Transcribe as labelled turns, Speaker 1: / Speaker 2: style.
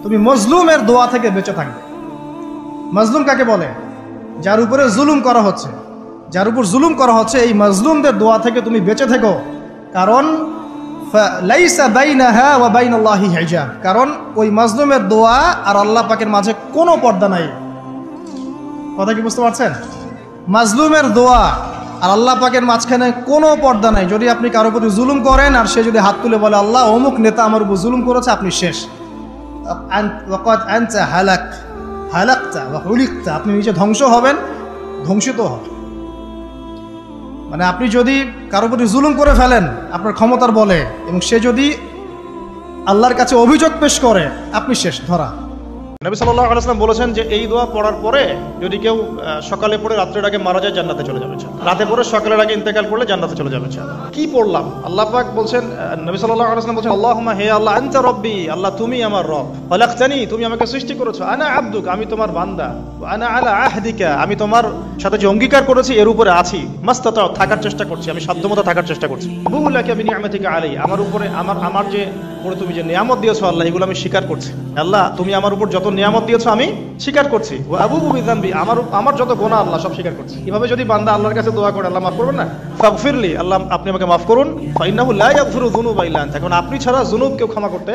Speaker 1: তুমি মজলুমের দোয়া থেকে বেঁচে থাকবে। মজলুম কাকে বলে? যার উপরে জুলুম করা হচ্ছে, যার উপর জুলুম করা হচ্ছে, এই মজলুমদের দোয়া থেকে তুমি বেঁচে থেকো। কারণ লাইসা বাইনাহা ওয়া বাইনাল্লাহি হিজাব, কারণ ওই মজলুমের দোয়া আর আল্লাহ পাকের মাঝে কোনো পর্দা নাই। কথা কি বুঝতে পারছেন? মজলুমের দোয়া আর আল্লাহ পাকের মাঝখানে কোনো পর্দা নাই। যদি আপনি কারোর প্রতি জুলুম করেন আর সে যদি হাত তুলে বলে আল্লাহ অমুক নেতা আমার উপর জুলুম করেছে, আপনি শেষ। আপনি নিজে ধ্বংস হবেন, ধ্বংসিত হবেন। মানে আপনি যদি কারোর প্রতি জুলুম করে ফেলেন আপনার ক্ষমতার বলে, এবং সে যদি আল্লাহর কাছে অভিযোগ পেশ করে, আপনি শেষ, ধরা। নবী সাল্লাল্লাহু আলাইহি ওয়াসাল্লাম বলেছেন যে এই দোয়া পড়ার পরে যদি কেউ সকালে পড়ে রাত্রের আগে মারা যায়, জান্নাতে চলে যাবে। রাতে পড়ে সকালের আগে ইন্তেকাল করলে জান্নাতে চলে যাবে। কি পড়লাম? আল্লাহ পাক বলছেন, নবী সাল্লাল্লাহু আলাইহি ওয়াসাল্লাম বলছেন, আল্লাহুম্মা হে আল্লাহ, আনতা রব্বি, আল্লাহ তুমি আমার রব, খালাকতানি, তুমি আমাকে সৃষ্টি করেছো, আনা আবদুক, আমি তোমার বান্দা, আনা আলা আহদিকা, আমি তোমার সাথে যে অঙ্গীকার করেছি এর উপরে আছি, মাস্তাতাউ, থাকার চেষ্টা করছি, আমি সাধ্যমতো থাকার চেষ্টা করছি। বুলাকা বিনিআমাতিকা আলাই, আমার উপরে আমার যে উপরে তুমি যে নিয়ামত দিয়েছো আল্লাহ, এগুলো আমি স্বীকার করছি। আল্লাহ তুমি আমার উপর যত নিয়ামত দিয়েছো আমি স্বীকার করছি। ওয়া আবুউ বিযানবি, আমার যত গুনাহ আল্লাহ সব স্বীকার করছি। এভাবে যদি বান্দা আল্লাহর কাছে দোয়া করে, আল্লাহ মাফ করবেন না? ফাগফিরলি, আল্লাহ আপনি আমাকে মাফ করুন। ফাইন্নাহু লা ইয়াগফিরু যুনুবা ইল্লা আনতা, কারণ আপনি ছাড়া যুনুব কেউ ক্ষমা করতে